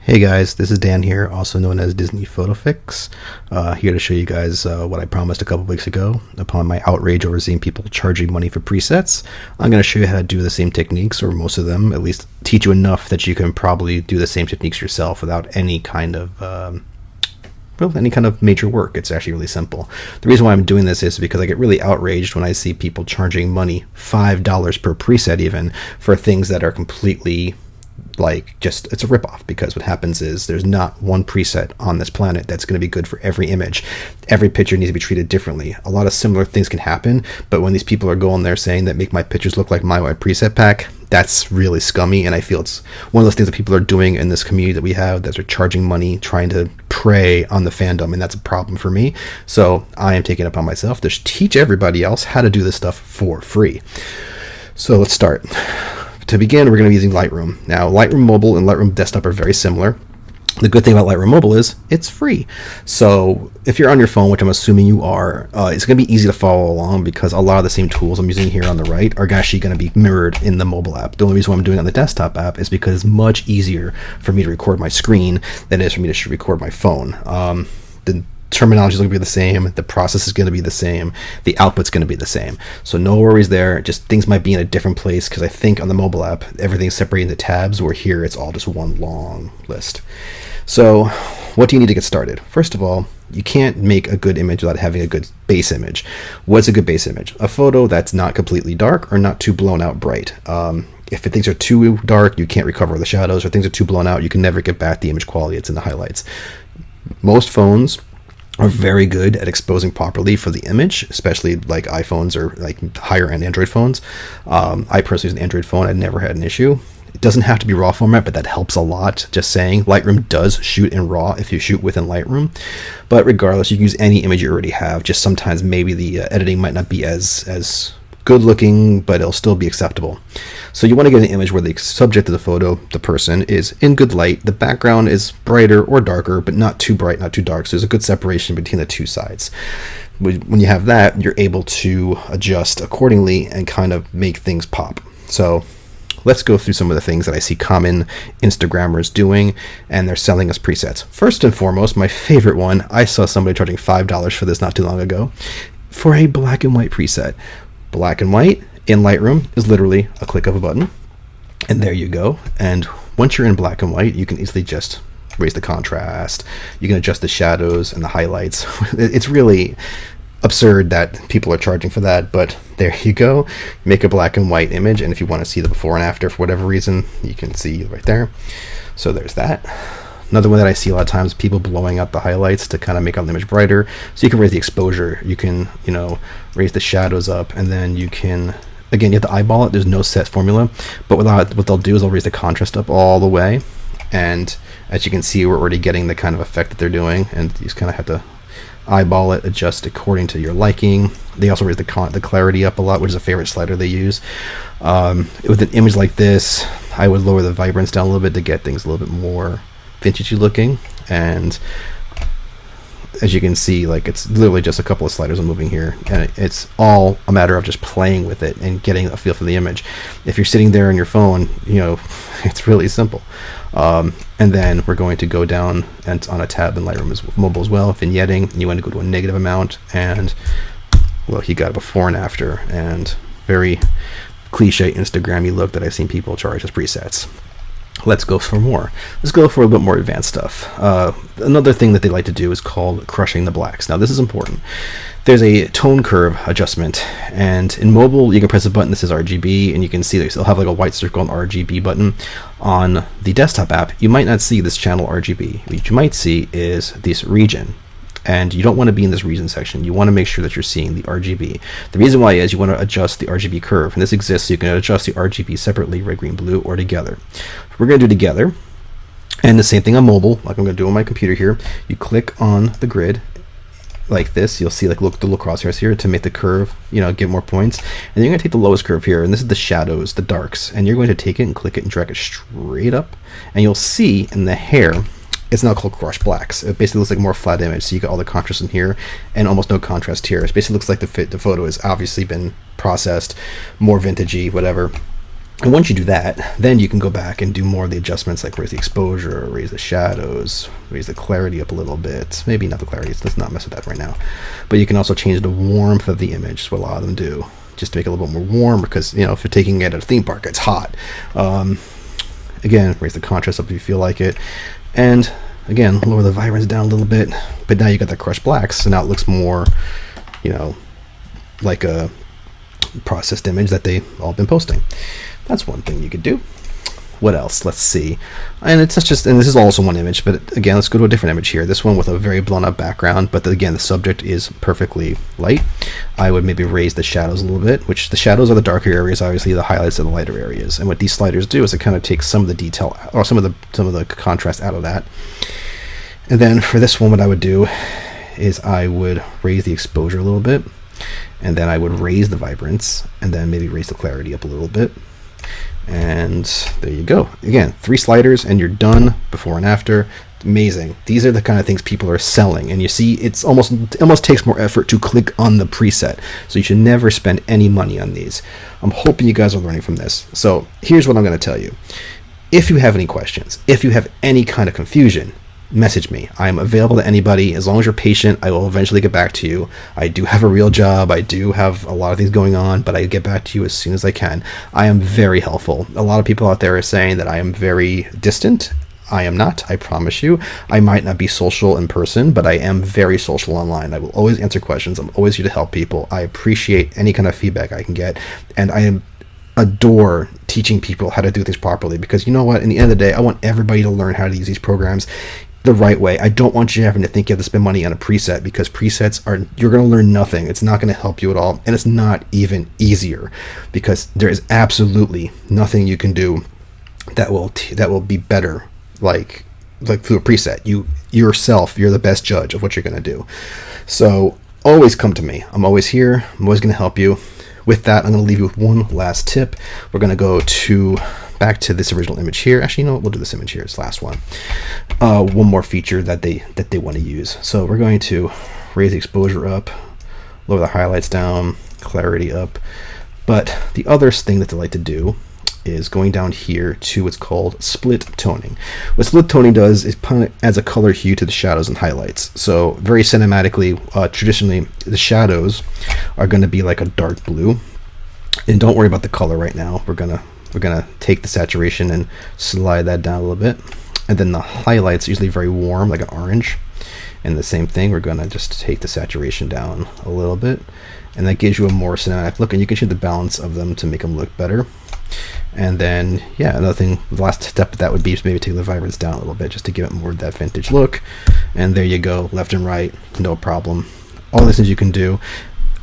Hey guys, this is Dan here, also known as Disneyphotofix, here to show you guys what I promised a couple weeks ago upon my outrage over seeing people charging money for presets. I'm going to show you how to do the same techniques, or most of them, at least teach you enough that you can probably do the same techniques yourself without any kind of major work. It's actually really simple. The reason why I'm doing this is because I get really outraged when I see people charging money, $5 per preset even, for things that are completely it's a ripoff, because what happens is there's not one preset on this planet that's going to be good for every image. Every picture needs to be treated differently. A lot of similar things can happen, but when these people are going there saying that make my pictures look like my white preset pack, that's really scummy, and I feel it's one of those things that people are doing in this community that we have, that are charging money, trying to prey on the fandom, and that's a problem for me. So I am taking it upon myself to teach everybody else how to do this stuff for free. So let's start. To begin, we're going to be using Lightroom. Now, Lightroom Mobile and Lightroom Desktop are very similar. The good thing about Lightroom Mobile is it's free. So if you're on your phone, which I'm assuming you are, it's going to be easy to follow along, because a lot of the same tools I'm using here on the right are actually going to be mirrored in the mobile app. The only reason why I'm doing it on the desktop app is because it's much easier for me to record my screen than it is for me to record my phone. The terminology is going to be the same, the process is going to be the same, the output's going to be the same. So no worries there, just things might be in a different place, because I think on the mobile app everything's separated into tabs, where here it's all just one long list. So what do you need to get started? First of all, you can't make a good image without having a good base image. What's a good base image? A photo that's not completely dark or not too blown out bright. If things are too dark, you can't recover the shadows, or things are too blown out, you can never get back the image quality. It's in the highlights. Most phones are very good at exposing properly for the image, especially like iPhones or like higher end Android phones. I personally use an Android phone. I've never had an issue. It doesn't have to be RAW format, but that helps a lot. Just saying, Lightroom does shoot in RAW if you shoot within Lightroom. But regardless, you can use any image you already have. Just sometimes maybe the editing might not be as good looking, but it'll still be acceptable. So you want to get an image where the subject of the photo, the person, is in good light. The background is brighter or darker, but not too bright, not too dark. So there's a good separation between the two sides. When you have that, you're able to adjust accordingly and kind of make things pop. So let's go through some of the things that I see common Instagrammers doing, and they're selling us presets. First and foremost, my favorite one, I saw somebody charging $5 for this not too long ago, for a black and white preset. Black and white in Lightroom is literally a click of a button, and there you go. And once you're in black and white, you can easily just raise the contrast, you can adjust the shadows and the highlights. It's really absurd that people are charging for that, but there you go. Make a black and white image, and if you want to see the before and after for whatever reason, you can see right there. So there's that. Another one that I see a lot of times, people blowing out the highlights to kind of make an image brighter. So you can raise the exposure, you can, raise the shadows up, and then you can, again, you have to eyeball it. There's no set formula, but what they'll do is they'll raise the contrast up all the way, and as you can see, we're already getting the kind of effect that they're doing, and you just kind of have to eyeball it, adjust according to your liking. They also raise the clarity up a lot, which is a favorite slider they use. With an image like this, I would lower the vibrance down a little bit to get things a little bit more vintagey looking, and as you can see, it's literally just a couple of sliders I'm moving here, and it's all a matter of just playing with it and getting a feel for the image. If you're sitting there on your phone, it's really simple. And then we're going to go down and on a tab in Lightroom mobile as well, vignetting. You want to go to a negative amount, and well, you got a before and after, and very cliche Instagram-y look that I've seen people charge as presets. Let's go for more. Let's go for a bit more advanced stuff. Another thing that they like to do is called crushing the blacks. Now this is important. There's a tone curve adjustment, and in mobile you can press a button that says RGB, and you can see they'll have like a white circle and RGB button. On the desktop app, you might not see this channel RGB. What you might see is this region, and you don't want to be in this region section. You want to make sure that you're seeing the RGB. The reason why is you want to adjust the RGB curve, and this exists so you can adjust the RGB separately, red, green, blue, or together. We're going to do together, and the same thing on mobile, like I'm going to do on my computer here. You click on the grid like this, you'll see the little crosshairs here to make the curve, get more points, and then you're going to take the lowest curve here, and this is the shadows, the darks, and you're going to take it and click it and drag it straight up, and you'll see in the hair, it's now called crush blacks. It basically looks like more flat image, so you got all the contrast in here and almost no contrast here. It basically looks like the photo has obviously been processed, more vintagey, whatever. And once you do that, then you can go back and do more of the adjustments, like raise the exposure, raise the shadows, raise the clarity up a little bit. Maybe not the clarity, let's not mess with that right now. But you can also change the warmth of the image, is what a lot of them do, just to make it a little bit more warm, because, you know, if you're taking it at a theme park, it's hot. Again, raise the contrast up if you feel like it. And again, lower the vibrance down a little bit. But now you got the crushed blacks, so now it looks more, you know, like a processed image that they've all been posting. That's one thing you could do. What else? Let's see. And it's just, and this is also one image, but again, let's go to a different image here. This one with a very blown up background, but again, the subject is perfectly light. I would maybe raise the shadows a little bit, which the shadows are the darker areas, obviously the highlights are the lighter areas. And what these sliders do is it kind of takes some of the detail or some of the contrast out of that. And then for this one, what I would do is I would raise the exposure a little bit, and then I would raise the vibrance, and then maybe raise the clarity up a little bit. And there you go. Again, 3 sliders and you're done, before and after. Amazing. These are the kind of things people are selling, and you see it almost takes more effort to click on the preset, so you should never spend any money on these. I'm hoping you guys are learning from this. So here's what I'm going to tell you. If you have any questions, if you have any kind of confusion, message me. I am available to anybody. As long as you're patient, I will eventually get back to you. I do have a real job. I do have a lot of things going on, but I get back to you as soon as I can. I am very helpful. A lot of people out there are saying that I am very distant. I am not, I promise you. I might not be social in person, but I am very social online. I will always answer questions. I'm always here to help people. I appreciate any kind of feedback I can get, and I adore teaching people how to do things properly, because you know what, in the end of the day, I want everybody to learn how to use these programs the right way. I don't want you having to think you have to spend money on a preset, because presets are, you're going to learn nothing. It's not going to help you at all, and it's not even easier, because there is absolutely nothing you can do that will be better like through a preset. You yourself, you're the best judge of what you're going to do. So always come to me. I'm always here. I'm always going to help you. With that, I'm going to leave you with one last tip. We're going to go back to this original image here. Actually, you know what? We'll do this image here. It's the last one. One more feature that they want to use. So we're going to raise the exposure up, lower the highlights down, clarity up. But the other thing that they like to do is going down here to what's called split toning. What split toning does is adds a color hue to the shadows and highlights. So very cinematically, traditionally, the shadows are going to be like a dark blue. And don't worry about the color right now. We're gonna take the saturation and slide that down a little bit. And then the highlights are usually very warm, like an orange. And the same thing, we're gonna just take the saturation down a little bit. And that gives you a more cinematic look, and you can change the balance of them to make them look better. And then, yeah, another thing, the last step of that would be maybe take the vibrance down a little bit, just to give it more of that vintage look. And there you go, left and right, no problem. All these things you can do.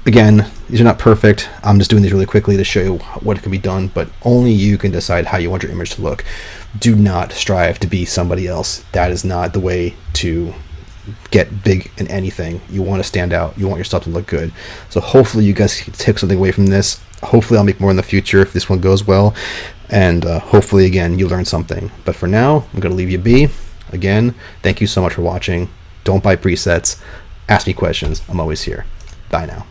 Again, these are not perfect. I'm just doing these really quickly to show you what can be done, but only you can decide how you want your image to look. Do not strive to be somebody else. That is not the way to get big in anything. You want to stand out. You want your stuff to look good. So hopefully you guys take something away from this. Hopefully I'll make more in the future if this one goes well. And hopefully, again, you learn something. But for now, I'm going to leave you be. Again, thank you so much for watching. Don't buy presets. Ask me questions. I'm always here. Bye now.